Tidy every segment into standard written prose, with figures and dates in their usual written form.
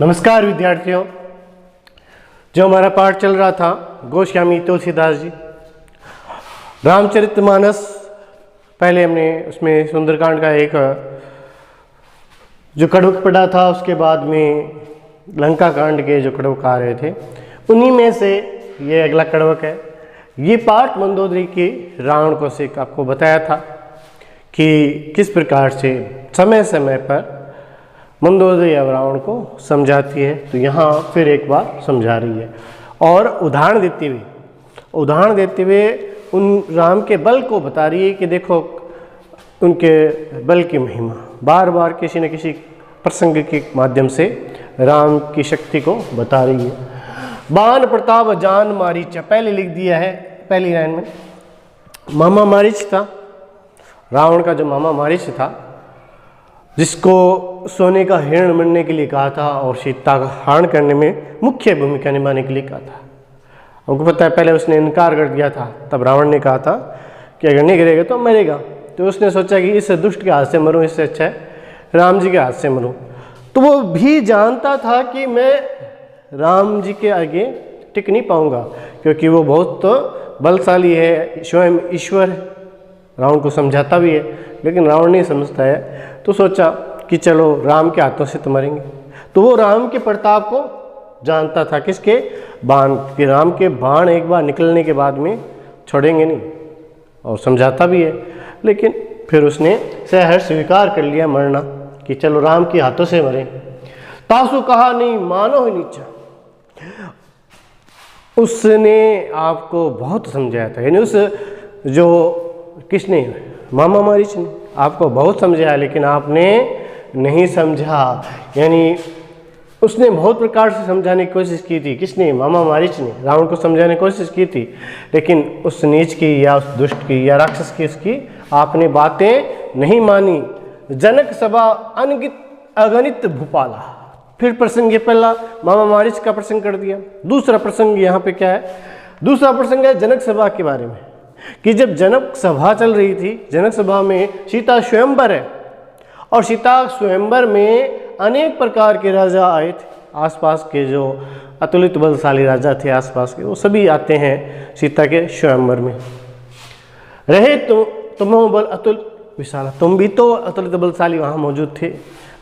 नमस्कार विद्यार्थियों। जो हमारा पाठ चल रहा था गोस्वामी तुलसीदास जी रामचरितमानस, पहले हमने उसमें सुंदरकांड का एक जो कड़वक पढ़ा था, उसके बाद में लंका कांड के जो कड़वक आ रहे थे उन्हीं में से ये अगला कड़वक है। ये पाठ मंदोदरी की रावण कौशिक आपको बताया था कि किस प्रकार से समय समय पर मंदोदरी अब रावण को समझाती है। तो यहाँ फिर एक बार समझा रही है और उदाहरण देते हुए उन राम के बल को बता रही है कि देखो उनके बल की महिमा, बार बार किसी न किसी प्रसंग के माध्यम से राम की शक्ति को बता रही है। बाण प्रताप जान मारीचा, पहले लिख दिया है पहली लाइन में। मामा मारीच था, रावण का जो मामा मारीच था, जिसको सोने का हिरण बनने के लिए कहा था और सीता का हरण करने में मुख्य भूमिका निभाने के लिए कहा था। हमको पता है पहले उसने इनकार कर दिया था, तब रावण ने कहा था कि अगर नहीं करेगा तो मरेगा। तो उसने सोचा कि इस दुष्ट के हाथ से मरूं, इससे अच्छा है राम जी के हाथ से मरूं। तो वो भी जानता था कि मैं राम जी के आगे टिक नहीं पाऊंगा, क्योंकि वो बहुत बलशाली है, स्वयं ईश्वर है। रावण को समझाता भी है, लेकिन रावण नहीं समझता है। तो सोचा कि चलो राम के हाथों से तो मरेंगे। तो वो राम के प्रताप को जानता था, किसके बाण कि राम के बाण एक बार निकलने के बाद में छोड़ेंगे नहीं, और समझाता भी है। लेकिन फिर उसने सहर्ष स्वीकार कर लिया मरना, कि चलो राम के हाथों से मरें। तासु कहा नहीं मानो ही नीचा, उसने आपको बहुत समझाया था। यानी उस जो किसने, मामा मारीच ने आपको बहुत समझाया, लेकिन आपने नहीं समझा। यानी उसने बहुत प्रकार से समझाने की कोशिश की थी। किसने, मामा मारीच ने रावण को समझाने की कोशिश की थी, लेकिन उस नीच की या उस दुष्ट की या राक्षस की उसकी आपने बातें नहीं मानी। जनक सभा अगणित भूपाला, फिर प्रसंग ये पहला मामा मारीच का प्रसंग कर दिया। दूसरा प्रसंग यहाँ पे क्या है, दूसरा प्रसंग है जनक सभा के बारे में, कि जब जनक सभा चल रही थी, जनक सभा में सीता स्वयंवर है, और सीता स्वयंवर में अनेक प्रकार के राजा आए थे। आसपास के जो अतुलित बलशाली राजा थे आसपास के, वो सभी आते हैं सीता के स्वयंवर में। रहे तुम बल अतुल विशाला, तुम भी तो अतुलित बलशाली वहाँ मौजूद थे।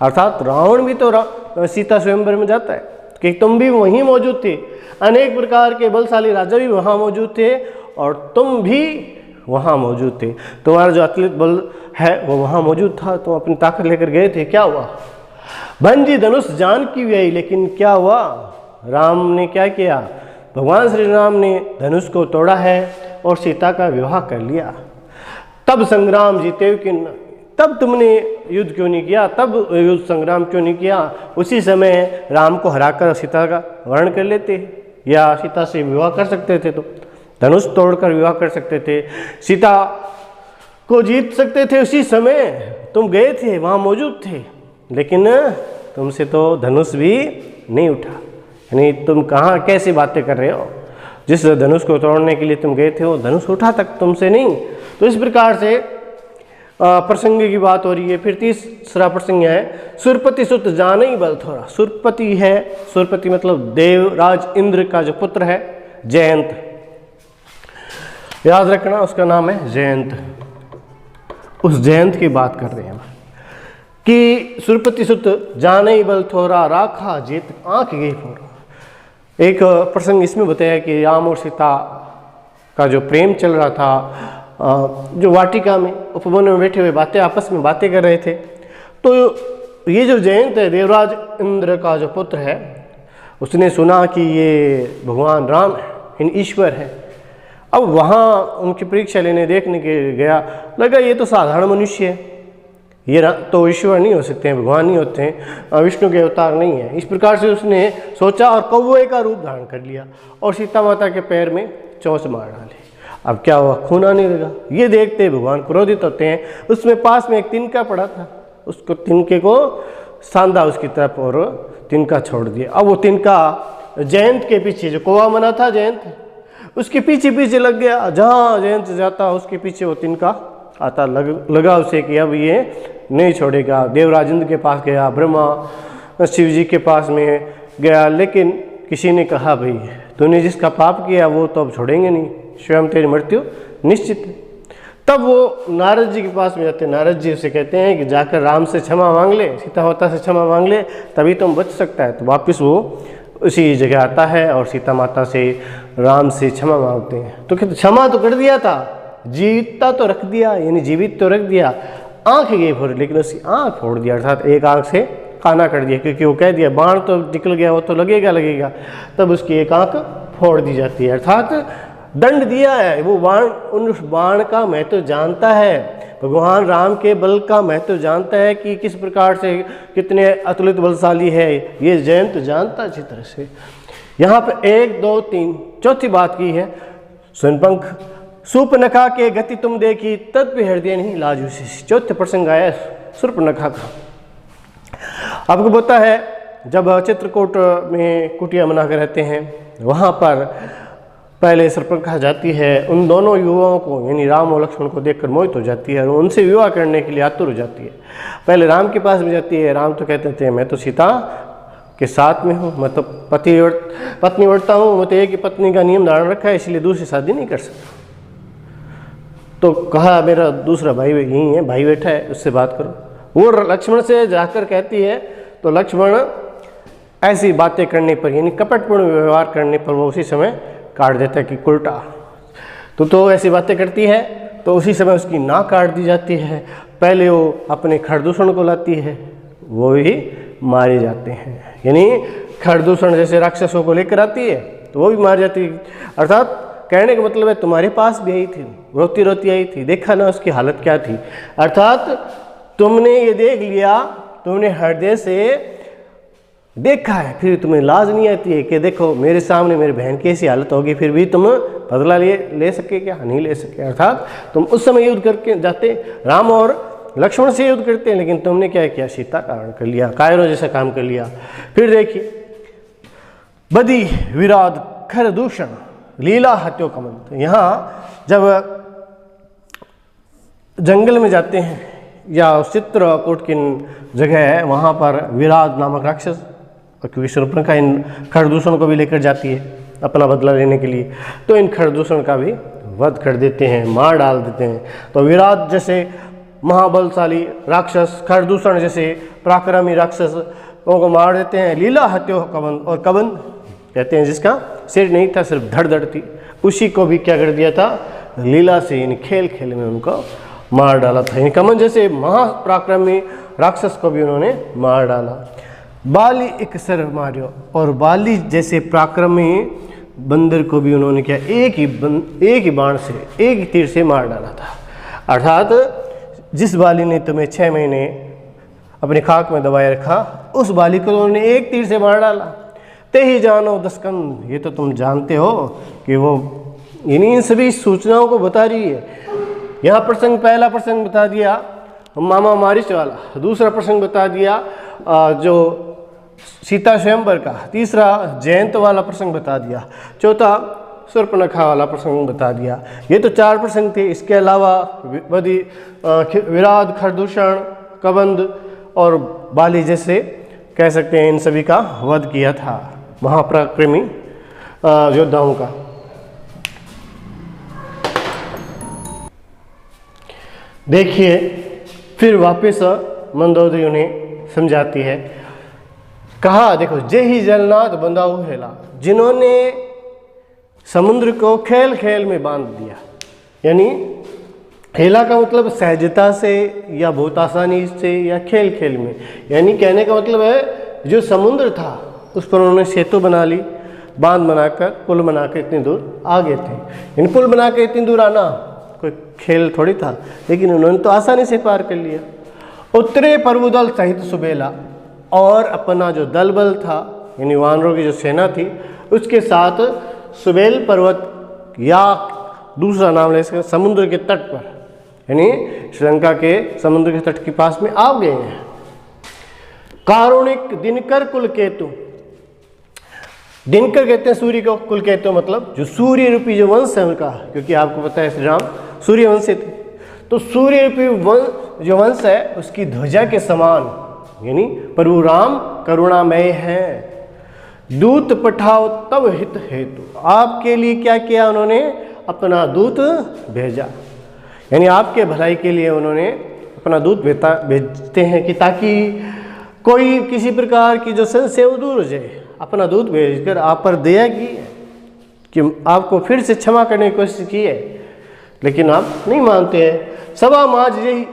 अर्थात रावण भी तो सीता स्वयंवर में जाता है कि तुम भी वहीं मौजूद थे। अनेक प्रकार के बलशाली राजा भी वहाँ मौजूद थे और तुम भी वहाँ मौजूद थे। तुम्हारा जो अतुलित बल है वो वहाँ मौजूद था, तुम अपनी ताकत लेकर गए थे। क्या हुआ, भंजी धनुष जान की व्ययी, लेकिन क्या हुआ, राम ने क्या किया, भगवान श्री राम ने धनुष को तोड़ा है और सीता का विवाह कर लिया। तब संग्राम जीते कि तब तुमने युद्ध क्यों नहीं किया, तब युद्ध संग्राम क्यों नहीं किया। उसी समय राम को हराकर सीता का वर्ण कर लेते, या सीता से विवाह कर सकते थे, तो धनुष तोड़कर विवाह कर सकते थे, सीता को जीत सकते थे। उसी समय तुम गए थे, वहाँ मौजूद थे, लेकिन तुमसे तो धनुष भी नहीं उठा। यानी तुम कहाँ कैसी बातें कर रहे हो, जिस धनुष को तोड़ने के लिए तुम गए थे वो धनुष उठा तक तुमसे नहीं। तो इस प्रकार से प्रसंग की बात हो रही है। फिर तीसरा प्रसंग है सुरपति सुत जाने बल थोड़ा। सुरपति है, सुरपति मतलब देवराज इंद्र का जो पुत्र है जयंत, याद रखना उसका नाम है जयंत। उस जयंत की बात कर रहे हैं कि सुरपति सुत जाने बल थोड़ा, राखा जेत आंख गई फोड़ा। एक प्रसंग इसमें बताया कि राम और सीता का जो प्रेम चल रहा था, जो वाटिका में उपवन में बैठे हुए बातें आपस में बातें कर रहे थे। तो ये जो जयंत है, देवराज इंद्र का जो पुत्र है, उसने सुना कि ये भगवान राम है, इन ईश्वर है। अब वहाँ उनकी परीक्षा लेने देखने के गया, लगा ये तो साधारण मनुष्य है, ये तो ईश्वर नहीं हो सकते हैं, भगवान नहीं होते हैं, विष्णु के अवतार नहीं है। इस प्रकार से उसने सोचा और कौवे का रूप धारण कर लिया और सीता माता के पैर में चोंच मार डाली। अब क्या हुआ, खून आने लगा। ये देखते भगवान क्रोधित होते हैं। उसमें पास में एक तिनका पड़ा था, उसको तिनके को सांधा उसकी तरफ और तिनका छोड़ दिया। अब वो तिनका जयंत के पीछे, जो कौवा बना था जयंत, उसके पीछे पीछे लग गया। जहाँ जयंत जाता उसके पीछे वो तिनका आता लगा उसे कि अब ये नहीं छोड़ेगा। देवराज इंद्र के पास गया, ब्रह्मा शिव जी के पास में गया, लेकिन किसी ने कहा भाई तूने जिसका पाप किया वो तो अब छोड़ेंगे नहीं, स्वयं तेरी मृत्यु निश्चित है। तब वो नारद जी के पास में जाते हैं। नारद जी उसे कहते हैं कि जाकर राम से क्षमा मांग ले, सीता माता से क्षमा मांग ले, तभी तुम बच सकता है। तो वापस वो उसी जगह आता है और सीता माता से राम से क्षमा मांगते हैं। तो कहते क्षमा तो कर दिया था, जीविता तो रख दिया, यानी जीवित तो रख दिया, आँख गई फोड़, लेकिन उसकी आँख फोड़ दिया, अर्थात एक आँख से काना कर दिया, क्योंकि वो कह दिया बाण तो निकल गया, वो तो लगेगा, तब उसकी एक आँख फोड़ दी जाती है, अर्थात दंड दिया है। वो बाण, उस बाण का महत्व जानता है, भगवान राम के बल का महत्व जानता है कि किस प्रकार से कितने अतुलित बलशाली है, ये जयंत जानता अच्छी तरह से। यहाँ पर 1 2 3 चौथी बात की है, सुनपंख सूर्पनखा के गति तुम देखी, तत्व हृदय नहीं लाज विशेष। चौथे प्रसंग आया सूर्पनखा का। आपको पता है जब चित्रकूट में कुटिया बनाकर रहते हैं, वहाँ पर पहले सूर्पनखा जाती है, उन दोनों युवाओं को यानी राम और लक्ष्मण को देखकर मोहित हो जाती है और उनसे विवाह करने के लिए आतुर हो जाती है। पहले राम के पास में जाती है, राम तो कहते थे मैं तो सीता के साथ में हूँ, मैं तो पत्नी व्रता हूँ, मैं तो एक ही पत्नी का नियम धारण रखा है, इसलिए दूसरी शादी नहीं कर सकता। तो कहा मेरा दूसरा भाई यही है, भाई बैठा है, उससे बात करो। वो लक्ष्मण से जाकर कहती है, तो लक्ष्मण ऐसी बातें करने पर यानी कपटपूर्ण व्यवहार करने पर वो उसी समय काट देता है कि उल्टा तो ऐसी बातें करती है, तो उसी समय उसकी नाक काट दी जाती है। पहले वो अपने खरदूषण को लाती है, वो ही मारे जाते हैं, यानी खरदूषण जैसे राक्षसों को लेकर आती है तो वो भी मार जाती है। अर्थात कहने का मतलब है तुम्हारे पास भी आई थी, रोती रोती आई थी, देखा ना उसकी हालत क्या थी। अर्थात तुमने ये देख लिया, तुमने हृदय से देखा है, फिर तुम्हें लाज नहीं आती है कि देखो मेरे सामने मेरी बहन की ऐसी हालत होगी, फिर भी तुम बदला ले सके क्या? नहीं ले सके। अर्थात तुम उस समय युद्ध करके जाते, राम और लक्ष्मण से युद्ध करते हैं, लेकिन तुमने क्या किया? सीता का हरण कर लिया, कायरों जैसा काम कर लिया। फिर देखिए बदी विराद खरदूषण लीला हत्यो कमन। यहाँ जब जंगल में जाते हैं या चित्रकूट की जगह है, वहाँ पर विराट नामक राक्षस, क्योंकि सूर्पनखा इन खरदूषण को भी लेकर जाती है अपना बदला लेने के लिए, तो इन खरदूषण का भी वध कर देते हैं, मार डाल देते हैं। तो विराट जैसे महाबलशाली राक्षस, खरदूषण जैसे पराक्रमी राक्षस को मार देते हैं। लीला हत्यो कबन, और कबन कहते हैं जिसका सिर नहीं था, सिर्फ धड़ थी, उसी को भी क्या कर दिया था? लीला से, इन खेल खेल में उनको मार डाला था। इन कमन जैसे महापराक्रमी राक्षस को भी उन्होंने मार डाला। बाली एक सर मारियो, और बाली जैसे पराक्रमी बंदर को भी उन्होंने क्या एक ही बाण से, एक ही तीर से मार डाला था। अर्थात जिस बाली ने तुम्हें 6 महीने अपनी खाक में दबाए रखा, उस बाली को उन्होंने एक तीर से मार डाला। ते ही जानो दस्कंद, ये तो तुम जानते हो कि वो इन सभी सूचनाओं को बता रही है। यहाँ प्रसंग, पहला प्रसंग बता दिया मामा मारीच वाला, दूसरा प्रसंग बता दिया जो सीता स्वयंवर का, तीसरा जयंत वाला प्रसंग बता दिया, चौथा सूर्पनखा वाला प्रसंग बता दिया। ये तो 4 प्रसंग थे। इसके अलावा विराट, खरदूषण, कबंध और बाली जैसे कह सकते हैं इन सभी का वध किया था महापराक्रमी योद्धाओं का। देखिए फिर वापस मंदोदरी उन्हें समझाती है। कहा देखो जय ही जलनाथ बंदाऊ हेला, जिन्होंने समुद्र को खेल खेल में बांध दिया, यानी हेला का मतलब सहजता से या बहुत आसानी से या खेल खेल में, यानी कहने का मतलब है जो समुद्र था उस पर उन्होंने सेतु बना ली, बांध बनाकर, पुल बनाकर इतनी दूर आ गए थे। इन पुल बनाकर इतनी दूर आना कोई खेल थोड़ी था, लेकिन उन्होंने तो आसानी से पार कर लिया। उत्तरे प्रभुदल सहित सुबेला, और अपना जो दल बल था यानी वानरों की जो सेना थी उसके साथ सुबेल पर्वत या दूसरा नाम ले सकते समुद्र के तट पर, यानी श्रीलंका के समुद्र के तट के पास में आ गए हैं। कारुणिक दिनकर कुलकेतु, दिनकर कहते हैं सूर्य को, कुलकेतु मतलब जो सूर्य रूपी जो वंश है उनका, क्योंकि आपको पता है श्री राम सूर्य वंश से थे, तो सूर्य रूपी जो वंश है उसकी ध्वजा के समान, यानी प्रभु राम करुणामय हैं। दूत पठाओ तब हित हेतु, आपके लिए क्या किया उन्होंने, अपना दूत भेजा, यानी आपके भलाई के लिए उन्होंने अपना दूत भेजते हैं कि ताकि कोई किसी प्रकार की जो संशय वो दूर हो जाए। अपना दूत भेजकर आप पर दया की है कि आपको फिर से क्षमा करने की कोशिश की है, लेकिन आप नहीं मानते हैं। सभा माज यही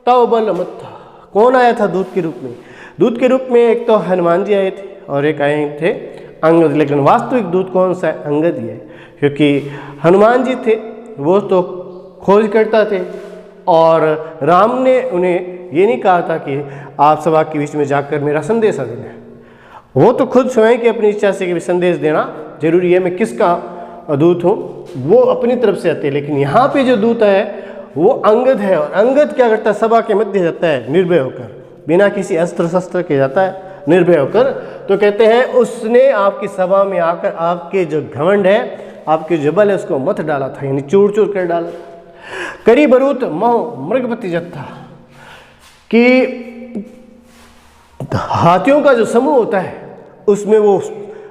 तव बल मत था। कौन आया था दूत के रूप में? दूत के रूप में एक तो हनुमान जी आए थे और एक आए थे अंगद, लेकिन वास्तविक दूत कौन सा है? अंगद ही है, क्योंकि हनुमान जी थे वो तो खोज करता थे और राम ने उन्हें ये नहीं कहा था कि आप सभा के बीच में जाकर मेरा संदेश देना है। वो तो खुद स्वयं की अपनी इच्छा से कि संदेश देना जरूरी है, मैं किसका दूत हूँ, वो अपनी तरफ से आते हैं। लेकिन यहाँ पे जो दूत है वो अंगद है, और अंगद क्या करता है? सभा के मध्य जाता है निर्भय होकर, बिना किसी अस्त्र शस्त्र के जाता है निर्भय होकर। तो कहते हैं उसने आपकी सभा में आकर आपके जो घमंड है, आपके जो बल है, उसको मत डाला था, यानी चूर चूर कर डाला। करी बरूत मोह मृगपति जत्था, कि हाथियों का जो समूह होता है उसमें वो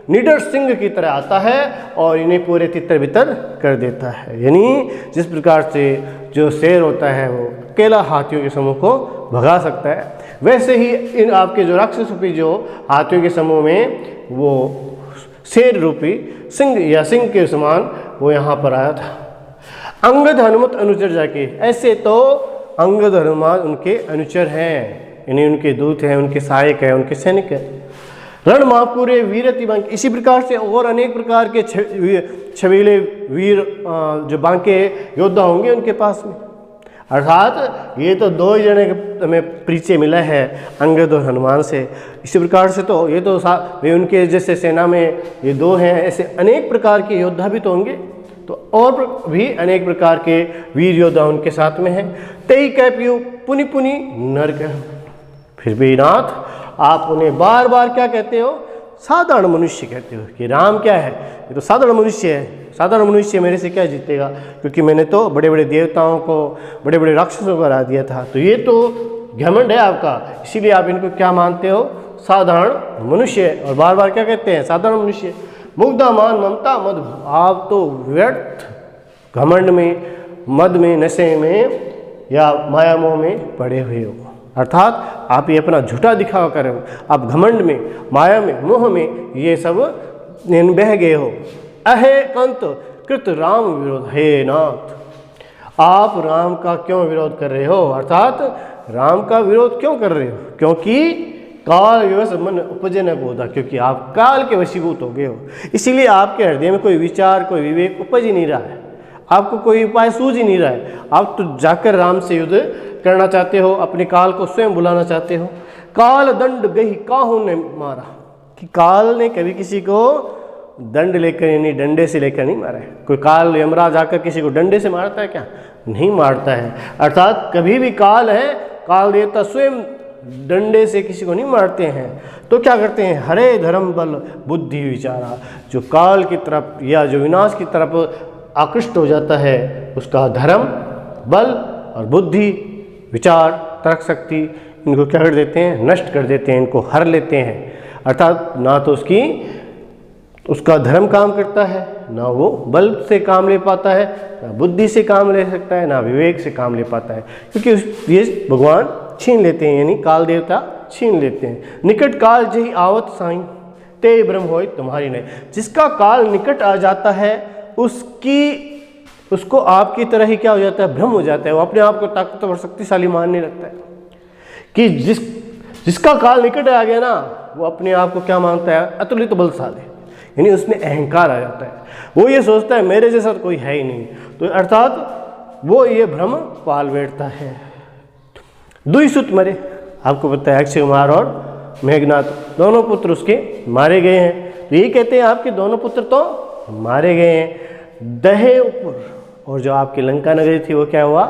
निडर सिंह की तरह आता है और इन्हें पूरे तितर बितर कर देता है। यानी जिस प्रकार से जो शेर होता है वो अकेला हाथियों के समूह को भगा सकता है, वैसे ही इन आपके जो राक्षस रूपी जो हाथियों के समूह में वो शेर रूपी सिंह या सिंह के समान वो यहाँ पर आया था। अंगद हनुमत अनुचर जाके, ऐसे तो अंगद हनुमान उनके अनुचर हैं, यानी उनके दूत हैं, उनके सहायक हैं, उनके सैनिक हैं। रण महापुरे वीरति बांके, इसी प्रकार से और अनेक प्रकार के छबीले वीर जो बांके योद्धा होंगे उनके पास में। अर्थात ये तो दो ही जने हमें परिचय मिला है अंगद और हनुमान से। इसी प्रकार से तो ये तो वे उनके जैसे सेना में ये दो हैं, ऐसे अनेक प्रकार के योद्धा भी तो होंगे, तो और भी अनेक प्रकार के वीर योद्धा उनके साथ में हैं। तेई कैप्यू पुनि पुनि नरक, फिर भी नाथ आप उन्हें बार बार क्या कहते हो? साधारण मनुष्य कहते हो कि राम क्या है? ये तो साधारण मनुष्य है, साधारण मनुष्य मेरे से क्या जीतेगा, क्योंकि मैंने तो बड़े बड़े देवताओं को, बड़े बड़े राक्षसों को हरा दिया था। तो ये तो घमंड है आपका, इसीलिए आप इनको क्या मानते हो? साधारण मनुष्य। और बार बार क्या कहते हैं? साधारण मनुष्य। मुग्धा मान ममता मद, आप तो व्यर्थ घमंड में, मद में, नशे में या माया मोह में पड़े हुए हो। अर्थात आप ये अपना झूठा दिखावा कर रहे हो, आप घमंड में, माया में, मोह में ये सब बह गए हो। अहे कंत कृत राम विरोध, हे नाथ आप राम का क्यों विरोध कर रहे हो? अर्थात राम का विरोध क्यों कर रहे हो? क्योंकि काल विवश मन उपजे न बोधा, क्योंकि आप काल के वशीभूत हो गए हो, इसीलिए आपके हृदय में कोई विचार, कोई विवेक उपज ही नहीं रहा है, आपको कोई उपाय सूझ ही नहीं रहा है। आप तो जाकर राम से युद्ध करना चाहते हो, अपने काल को स्वयं बुलाना चाहते हो। काल दंड गही काहू ने मारा, कि काल ने कभी किसी को दंड लेकर, यानी डंडे से लेकर नहीं मारा है। कोई काल यमराज आकर किसी को डंडे से मारता है क्या? नहीं मारता है। अर्थात कभी भी काल है, काल देवता स्वयं डंडे से किसी को नहीं मारते हैं। तो क्या करते हैं? हरे धर्म बल बुद्धि विचारा, जो काल की तरफ या जो विनाश की तरफ आकृष्ट हो जाता है उसका धर्म, बल और बुद्धि, विचार, तर्क शक्ति, इनको क्या कर देते हैं? नष्ट कर देते हैं, इनको हर लेते हैं। अर्थात ना तो उसका धर्म काम करता है, ना वो बल से काम ले पाता है, ना बुद्धि से काम ले सकता है, ना विवेक से काम ले पाता है, क्योंकि ये भगवान छीन लेते हैं, यानी काल देवता छीन लेते हैं। निकट काल जही आवत साईं ते ब्रह्म होय तुम्हारी नहीं, जिसका काल निकट आ जाता है उसको आपकी तरह ही क्या हो जाता है? भ्रम हो जाता है, वो अपने आप को ताकतवर शक्तिशाली मानने लगता है। कि जिसका काल निकट आ गया ना, वो अपने आप को क्या मानता है? अतुलित बलशाली, यानी उसमें अहंकार आ जाता है, वो ये सोचता है मेरे जैसा कोई है ही नहीं। तो अर्थात वो ये भ्रम पाल बैठता है। दुई सुत मरे, आपको पता है अक्षय कुमार और मेघनाथ दोनों पुत्र उसके मारे गए हैं। तो ये कहते हैं आपके दोनों पुत्र तो मारे गए हैं। दहे ऊपर, और जो आपकी लंका नगरी थी वो क्या हुआ?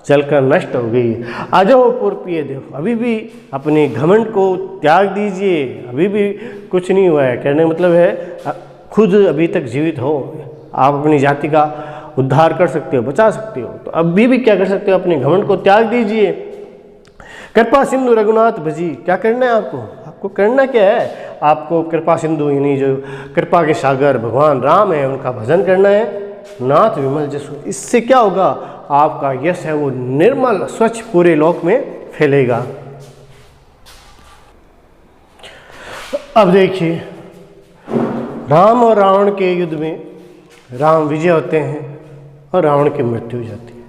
जलकर नष्ट हो गई। अजो पूर्पिय देव, अभी भी अपने घमंड को त्याग दीजिए, अभी भी कुछ नहीं हुआ है। कहने का मतलब है खुद अभी तक जीवित हो, आप अपनी जाति का उद्धार कर सकते हो, बचा सकते हो, तो अभी भी क्या कर सकते हो? अपने घमंड को त्याग दीजिए। कृपा सिंधु रघुनाथ भजी, क्या करना है आपको? आपको करना क्या है, आपको कृपा सिंधु यानी जो कृपा के सागर भगवान राम है उनका भजन करना है, नाथ विमल जसु। इससे क्या होगा, आपका यश है वो निर्मल स्वच्छ पूरे लोक में फैलेगा। अब देखिए, राम और रावण के युद्ध में राम विजय होते हैं और रावण की मृत्यु हो जाती है।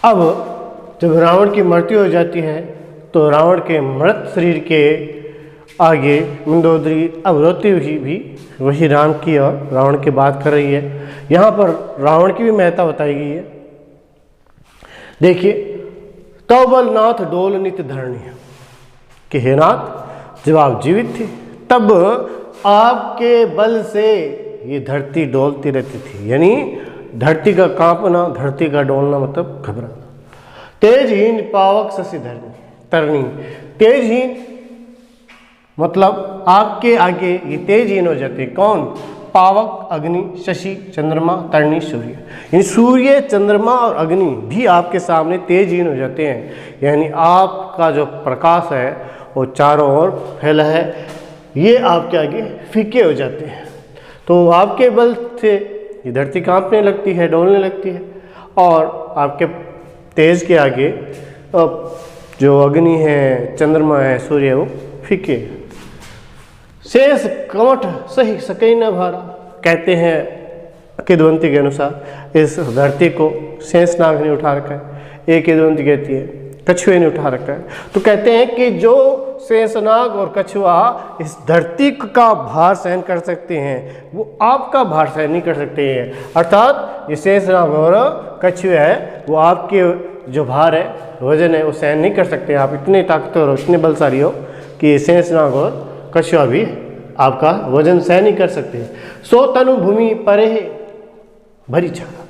अब जब रावण की मृत्यु हो जाती है तो रावण के मृत शरीर के आगे मंदोदरी अब रोती हुई भी वही राम की और रावण की बात कर रही है। यहाँ पर रावण की भी महत्ता बताई गई है। देखिए, तो बल नाथ डोल नित धरणी, कि हे नाथ जब आप जीवित थे तब आपके बल से ये धरती डोलती रहती थी, यानी धरती का कांपना, धरती का डोलना मतलब घबराना। तेजहीन पावक शशि धरणी तरनी, तेजहीन मतलब आपके आगे ये तेजहीन हो जाते हैं। कौन? पावक, अग्नि, शशि, चंद्रमा, तरणी, सूर्य। यानी सूर्य, चंद्रमा और अग्नि भी आपके सामने तेजहीन हो जाते हैं, यानी आपका जो प्रकाश है वो चारों ओर फैला है, ये आपके आगे फीके हो जाते हैं। तो आपके बल से ये धरती कांपने लगती है, डोलने लगती है, और आपके तेज के आगे जो अग्नि है, चंद्रमा है, सूर्य है, वो फीके। शेष कमठ सही सके न भारा, कहते हैं किदवंती के अनुसार इस धरती को शेषनाग ने उठा रखा है। एक किदवंती कहती है कछुए ने उठा रखा है। तो कहते हैं कि जो शेषनाग और कछुआ इस धरती का भार सहन कर सकते हैं वो आपका भार सहन नहीं कर सकते हैं। अर्थात ये शेषनाग और कछुआ है वो आपके जो भार है, वजन है, वो सहन नहीं कर सकते। आप इतने ताकतवर हो, इतने बलशाली हो कि शेषनाग और कछुआ भी आपका वजन सहन नहीं कर सकते। सो तनु भूमि परे भरी छाड़ा,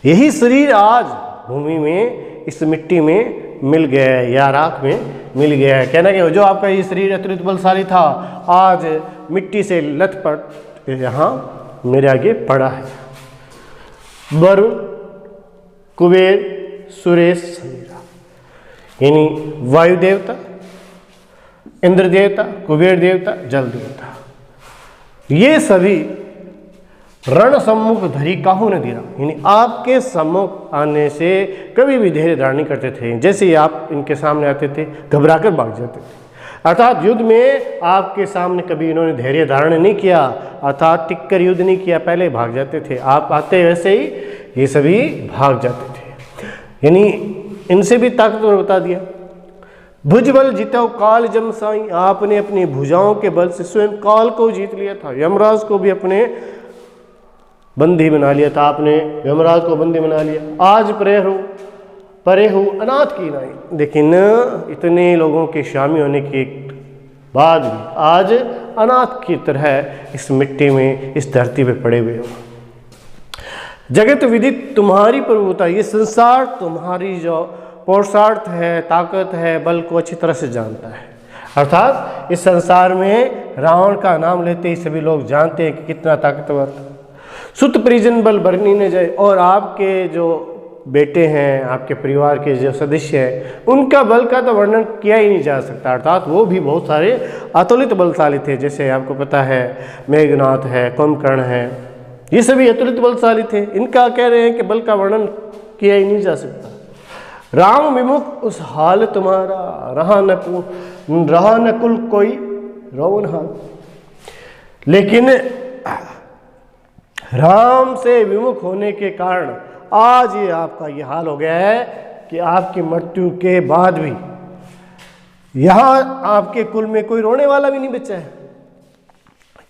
यही शरीर आज भूमि में, इस मिट्टी में मिल गया है या राख में मिल गया है। कहना कि जो आपका ये शरीर अतिरिक्त बलशाली था आज मिट्टी से लथपथ यहाँ मेरे आगे पड़ा है। वरुण, कुबेर, सुरेश, समीरा, यानी वायु देवता, इंद्र देवता, कुबेर देवता, जल देवता, ये सभी रण सम्मुख धरी काहू न धीरा, यानी आपके सम्मुख आने से कभी भी धैर्य धारण नहीं करते थे। जैसे ही आप इनके सामने आते थे घबराकर भाग जाते थे। अर्थात युद्ध में आपके सामने कभी इन्होंने धैर्य धारण नहीं किया, अर्थात टिककर युद्ध नहीं किया, पहले भाग जाते थे। आप आते वैसे ही ये सभी भाग जाते थे, यानी इनसे भी ताकतवर बता दिया। भुजबल जीतो काल जम साई, आपने अपनी भुजाओं के बल से स्वयं काल को जीत लिया था। यमराज को भी अपने बंदी बना लिया था, आपने यमराज को बंदी बना लिया। आज परे हो अनाथ की नाई, लेकिन इतने लोगों के शामी होने के बाद भी आज अनाथ की तरह इस मिट्टी में, इस धरती पे पड़े हुए हो। जगत विदित तुम्हारी प्रभुता, ये संसार तुम्हारी जो पुरुषार्थ है, ताकत है, बल को अच्छी तरह से जानता है। अर्थात इस संसार में रावण का नाम लेते ही सभी लोग जानते हैं कि कितना ताकतवर। सुत परिजन बल बरनी न जाए, और आपके जो बेटे हैं, आपके परिवार के जो सदस्य हैं, उनका बल का तो वर्णन किया ही नहीं जा सकता। अर्थात वो भी बहुत सारे अतुलित बलशाली थे। जैसे आपको पता है मेघनाथ है, कुंभकर्ण है, ये सभी अतुलित बलशाली थे। इनका कह रहे हैं कि बल का वर्णन किया ही नहीं जा सकता। राम विमुख उस हाल तुम्हारा, रहा न कुल कोई रोवन हाल, लेकिन राम से विमुख होने के कारण आज ये आपका ये हाल हो गया है कि आपकी मृत्यु के बाद भी यहाँ आपके कुल में कोई रोने वाला भी नहीं बचा है।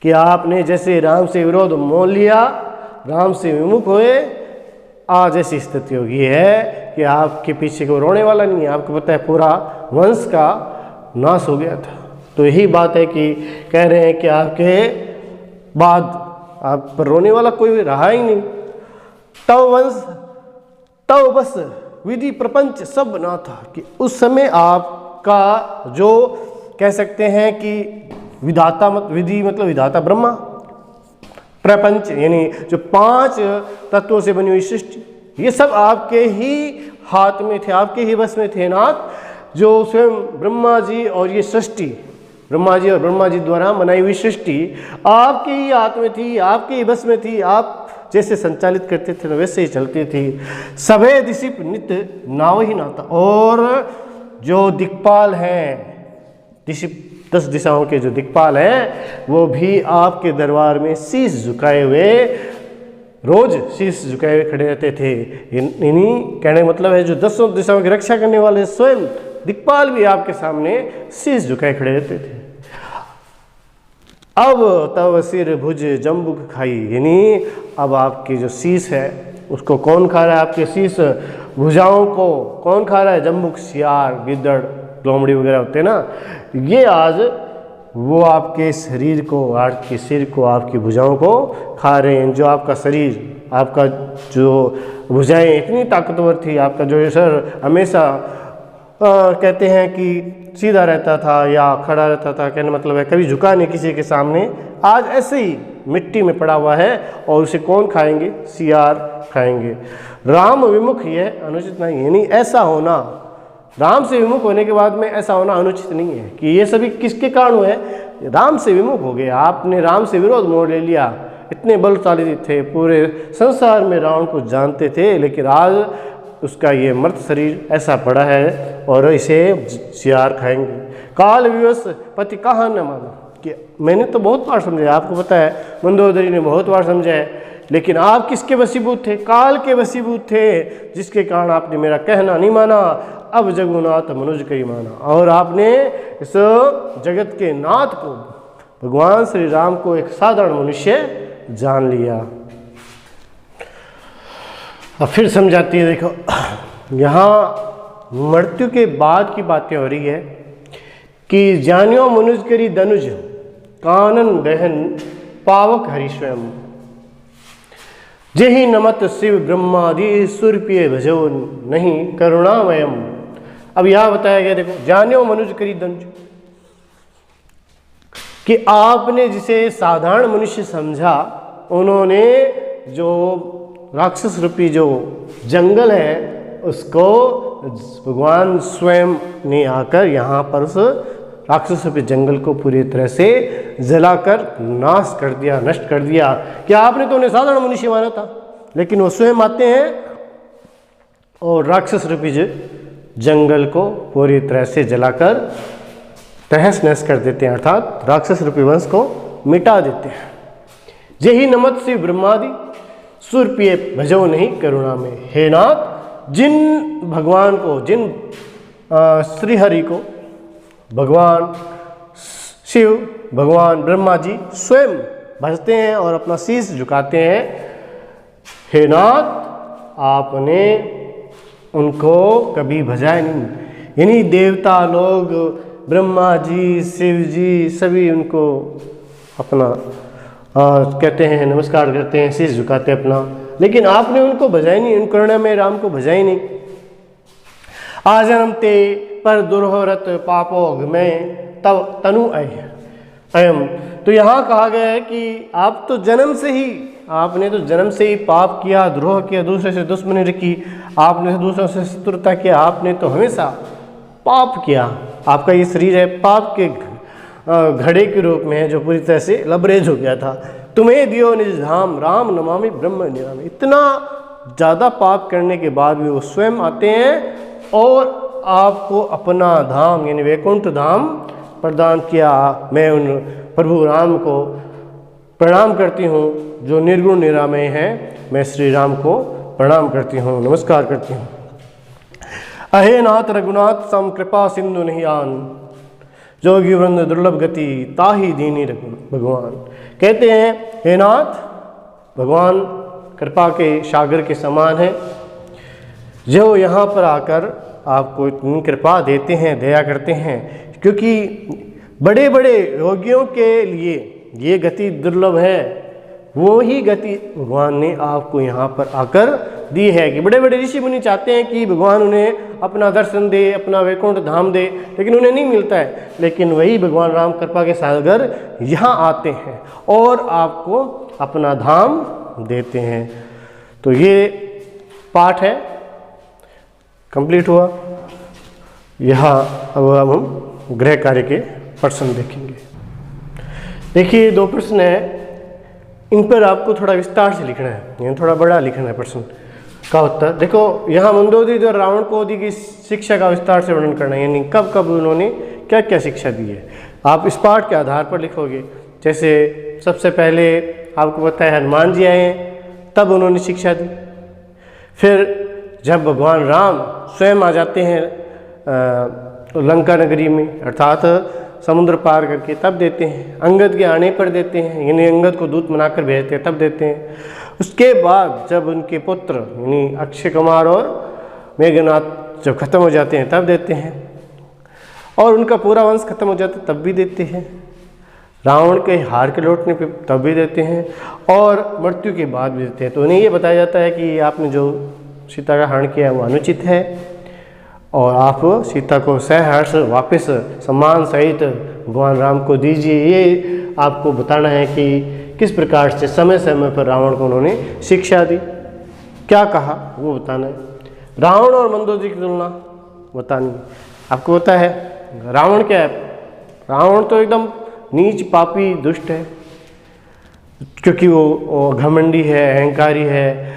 कि आपने जैसे राम से विरोध मोल लिया, राम से विमुख हुए, आज ऐसी स्थिति हो गई है कि आपके पीछे कोई रोने वाला नहीं है। आपको पता है पूरा वंश का नाश हो गया था। तो यही बात है कि कह रहे हैं कि आपके बाद आप पर रोने वाला कोई रहा ही नहीं। तव वंश तव बस विधि प्रपंच सब ना था, कि उस समय आपका जो कह सकते हैं कि विधाता विधि मतलब विधाता ब्रह्मा, प्रपंच यानी जो 5 तत्वों से बनी हुई सृष्टि, ये सब आपके ही हाथ में थे, आपके ही बस में थे नाथ। जो स्वयं ब्रह्मा जी और ये सृष्टि ब्रह्मा जी और ब्रह्मा जी द्वारा बनाई हुई सृष्टि आपके ही हाथ में थी, आपके ही बस में थी। आप जैसे संचालित करते थे वैसे ही चलती थी। सभे दिशिप नित्य नाव ही नाता। और जो दिक्पाल हैं, दिशिप 10 दिशाओं के जो दिक्पाल हैं, वो भी आपके दरबार में शीश झुकाए हुए, रोज शीश झुकाए हुए खड़े रहते थे। इन्हीं कहने का मतलब है जो 10 दिशाओं की रक्षा करने वाले स्वयं दिक्पाल भी आपके सामने शीश झुकाए खड़े रहते थे। अब तब सिर भुज जम्बुक खाई, यानी अब आपकी जो शीश है उसको कौन खा रहा है? आपके शीश भुजाओं को कौन खा रहा है? जम्बुक, सियार, गिद्दड़, लोमड़ी वगैरह होते हैं ना, ये आज वो आपके शरीर को, आपके सिर को, आपकी भुजाओं को खा रहे हैं। जो आपका शरीर, आपका जो भुजाएं इतनी ताकतवर थी, आपका जो सर हमेशा कहते हैं कि सीधा रहता था या खड़ा रहता था, कहने मतलब है कभी झुका नहीं किसी के सामने, आज ऐसे ही मिट्टी में पड़ा हुआ है। और उसे कौन खाएंगे? सियार खाएंगे। राम विमुख ये अनुचित नहीं, यानी ऐसा होना, राम से विमुख होने के बाद में ऐसा होना अनुचित नहीं है। कि ये सभी किसके कारण हुए? राम से विमुख हो गए, आपने राम से विरोध मोड़ ले लिया। इतने बलशाली थे, पूरे संसार में रावण को जानते थे, लेकिन आज उसका ये मर्त शरीर ऐसा पड़ा है और इसे सियार खाएंगे। काल विवश पति कहाँ न माना, कि मैंने तो बहुत बार समझाया, आपको पता है मंदोदरी ने बहुत बार समझाया, लेकिन आप किसके वशीभूत थे? काल के वशीभूत थे, जिसके कारण आपने मेरा कहना नहीं माना। अब जगुनाथ मनुज कई माना, और आपने इस जगत के नाथ को, भगवान श्री राम को एक साधारण मनुष्य जान लिया। अब फिर समझाती है, देखो यहाँ मृत्यु के बाद की बातें हो रही है कि जानियो मनुज करी धनुज, कानन बहन पावक हरि स्वयं, जेहि नमत शिव ब्रह्मादि सुरपिय भजो नहीं करुणामयम। अब यह बताया गया, देखो जानियो मनुज करी धनुज, कि आपने जिसे साधारण मनुष्य समझा, उन्होंने जो राक्षस रूपी जो जंगल है उसको भगवान स्वयं ने आकर यहाँ पर उस राक्षस रूपी जंगल को पूरी तरह से जलाकर नाश कर दिया, नष्ट कर दिया। क्या आपने तो उन्हें साधारण मनुष्य माना था, लेकिन वो स्वयं आते हैं और राक्षस रूपी जंगल को पूरी तरह से जलाकर तहस नहस कर देते हैं, अर्थात राक्षस रूपी वंश को मिटा देते हैं। जेहि नमत शिव ब्रह्मादि सुरपिय भजो नहीं करुणा में। हे नाथ, जिन भगवान को, जिन श्री हरि को भगवान शिव, भगवान ब्रह्मा जी स्वयं भजते हैं और अपना शीश झुकाते हैं, हे नाथ आपने उनको कभी भजाया नहीं। यानी देवता लोग, ब्रह्मा जी, शिव जी, सभी उनको अपना कहते हैं, नमस्कार करते हैं, शीश झुकाते हैं अपना, लेकिन आपने उनको भजाई नहीं, उन करुणा में राम को भजाई नहीं। आजन्म ते पर दुर्होरत पापोग में तब तनु अयम। तो यहाँ कहा गया है कि आप तो जन्म से ही, आपने तो जन्म से ही पाप किया, द्रोह किया, दूसरे से दुश्मनी रखी, आपने दूसरों से शत्रुता किया, आपने तो हमेशा पाप किया। आपका ये शरीर है पाप के घड़े के रूप में है, जो पूरी तरह से लबरेज हो गया था। तुम्हें दियो निज धाम राम नमामि ब्रह्म निरामि। इतना ज़्यादा पाप करने के बाद भी वो स्वयं आते हैं और आपको अपना धाम यानी वैकुंठ धाम प्रदान किया। मैं उन प्रभु राम को प्रणाम करती हूँ जो निर्गुण निरामय हैं। मैं श्री राम को प्रणाम करती हूँ, नमस्कार करती हूँ। अहे नाथ रघुनाथ सम कृपा सिंधु नहीं आन, जोगी वृंद दुर्लभ गति ताही दीनी भगवान। कहते हैं हे नाथ, भगवान कृपा के सागर के समान है, जो यहाँ पर आकर आपको इतनी कृपा देते हैं, दया करते हैं। क्योंकि बड़े बड़े योगियों के लिए ये गति दुर्लभ है, वो ही गति भगवान ने आपको यहाँ पर आकर दी है। कि बड़े बड़े ऋषि मुनि चाहते हैं कि भगवान उन्हें अपना दर्शन दे, अपना वैकुंठ धाम दे, लेकिन उन्हें नहीं मिलता है। लेकिन वही भगवान राम कृपा के सागर यहाँ आते हैं और आपको अपना धाम देते हैं। तो ये पाठ है, कंप्लीट हुआ। यहाँ अब हम गृह कार्य के प्रश्न देखेंगे। देखिए 2 प्रश्न है, इन पर आपको थोड़ा विस्तार से लिखना है, यानी थोड़ा बड़ा लिखना है प्रश्न का उत्तर। देखो यहाँ मंदोदरी द्वारा रावण को दी गई शिक्षा का विस्तार से वर्णन करना है, यानी कब कब उन्होंने क्या क्या शिक्षा दी है। आप इस पाठ के आधार पर लिखोगे। जैसे सबसे पहले आपको पता है हनुमान जी आए हैं, तब उन्होंने शिक्षा दी। फिर जब भगवान राम स्वयं आ जाते हैं लंका नगरी में, अर्थात समुद्र पार करके, तब देते हैं। अंगद के आने पर देते हैं, यानी अंगद को दूत बनाकर भेजते हैं, तब देते हैं। उसके बाद जब उनके पुत्र यानी अक्षय कुमार और मेघनाथ जब खत्म हो जाते हैं तब देते हैं, और उनका पूरा वंश खत्म हो जाता है तब भी देते हैं। रावण के हार के लौटने पे तब भी देते हैं, और मृत्यु के बाद भी देते हैं। तो उन्हें ये बताया जाता है कि आपने जो सीता का हरण किया है वो अनुचित है, और आप सीता को सहर्ष वापस सम्मान सहित भगवान राम को दीजिए। ये आपको बताना है कि किस प्रकार से समय समय पर रावण को उन्होंने शिक्षा दी, क्या कहा वो बताना है। रावण और मंदोदरी की तुलना बतानी है। आपको पता है रावण क्या है? रावण तो एकदम नीच पापी दुष्ट है, क्योंकि वो घमंडी है, अहंकारी है।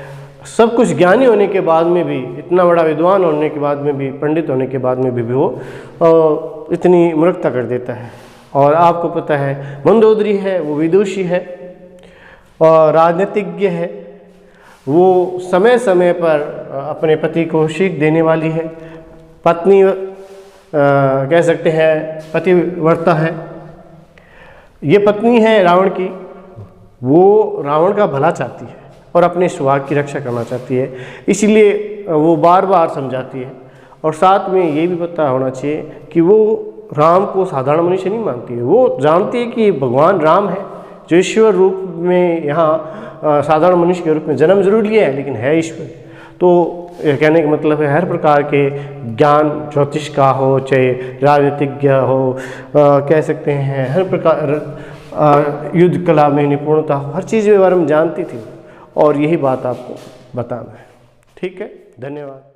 सब कुछ ज्ञानी होने के बाद में भी, इतना बड़ा विद्वान होने के बाद में भी, पंडित होने के बाद में भी वो इतनी मूर्खता कर देता है। और आपको पता है मंदोदरी है वो विदुषी है और राजनीतिज्ञ है, वो समय समय पर अपने पति को सीख देने वाली है, पत्नी कह सकते हैं पतिव्रता है। ये पत्नी है रावण की, वो रावण का भला चाहती है और अपने सुहाग की रक्षा करना चाहती है, इसलिए वो बार बार समझाती है। और साथ में ये भी पता होना चाहिए कि वो राम को साधारण मनुष्य नहीं मानती है, वो जानती है कि भगवान राम है जो ईश्वर रूप में यहाँ साधारण मनुष्य के रूप में जन्म जरूर लिया है, लेकिन है ईश्वर। तो कहने का मतलब है हर प्रकार के ज्ञान, ज्योतिष का हो चाहे राजनीतिज्ञ हो, कह सकते हैं हर प्रकार युद्ध कला में निपुणता हो, हर चीज़ के बारे में जानती थी, और यही बात आपको बताना है। ठीक है, धन्यवाद।